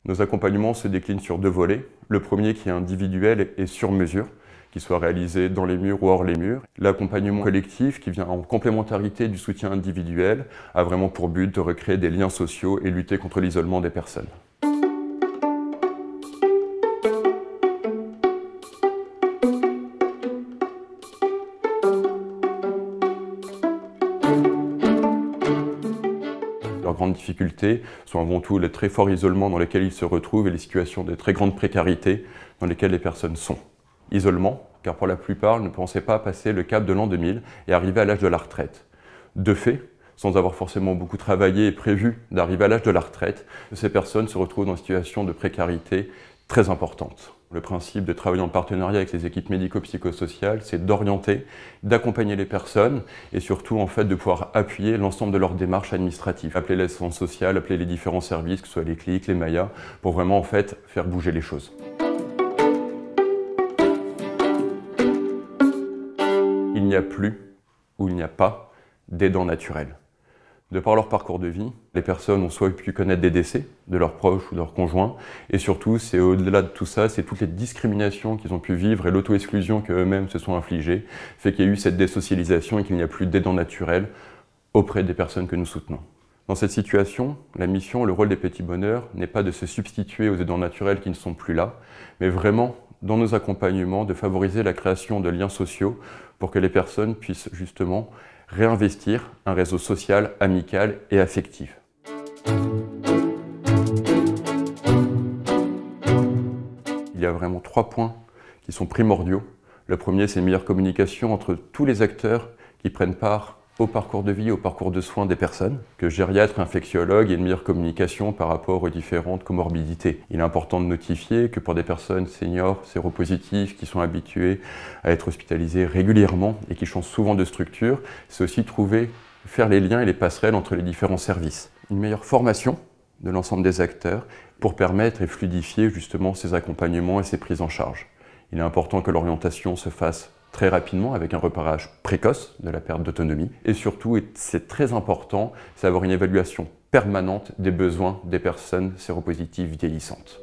Nos accompagnements se déclinent sur deux volets. Le premier qui est individuel et sur mesure, qui soit réalisé dans les murs ou hors les murs. L'accompagnement collectif qui vient en complémentarité du soutien individuel a vraiment pour but de recréer des liens sociaux et lutter contre l'isolement des personnes. Leurs grandes difficultés sont avant tout le très fort isolement dans lequel ils se retrouvent et les situations de très grande précarité dans lesquelles les personnes sont. Isolement, car pour la plupart ne pensaient pas passer le cap de l'an 2000 et arriver à l'âge de la retraite. De fait, sans avoir forcément beaucoup travaillé et prévu d'arriver à l'âge de la retraite, ces personnes se retrouvent dans une situation de précarité très importante. Le principe de travailler en partenariat avec les équipes médico-psychosociales, c'est d'orienter, d'accompagner les personnes et surtout en fait de pouvoir appuyer l'ensemble de leurs démarches administratives. Appeler l'assistance sociale, appeler les différents services, que ce soit les CLIC, les Maya, pour vraiment en fait faire bouger les choses. Il n'y a plus ou il n'y a pas d'aidants naturels. De par leur parcours de vie, les personnes ont soit pu connaître des décès de leurs proches ou de leurs conjoints, et surtout, c'est au-delà de tout ça, c'est toutes les discriminations qu'ils ont pu vivre et l'auto-exclusion qu'eux-mêmes se sont infligées, fait qu'il y a eu cette désocialisation et qu'il n'y a plus d'aidants naturels auprès des personnes que nous soutenons. Dans cette situation, la mission, le rôle des petits bonheurs n'est pas de se substituer aux aidants naturels qui ne sont plus là, mais vraiment, dans nos accompagnements, de favoriser la création de liens sociaux pour que les personnes puissent justement réinvestir un réseau social, amical et affectif. Il y a vraiment 3 points qui sont primordiaux. Le premier, c'est une meilleure communication entre tous les acteurs qui prennent part au parcours de vie, au parcours de soins des personnes, que gériatres, infectiologues et une meilleure communication par rapport aux différentes comorbidités. Il est important de notifier que pour des personnes seniors, séropositives, qui sont habituées à être hospitalisées régulièrement et qui changent souvent de structure, c'est aussi faire les liens et les passerelles entre les différents services. Une meilleure formation de l'ensemble des acteurs pour permettre et fluidifier justement ces accompagnements et ces prises en charge. Il est important que l'orientation se fasse très rapidement avec un repérage précoce de la perte d'autonomie. Et surtout, et c'est très important, c'est avoir une évaluation permanente des besoins des personnes séropositives vieillissantes.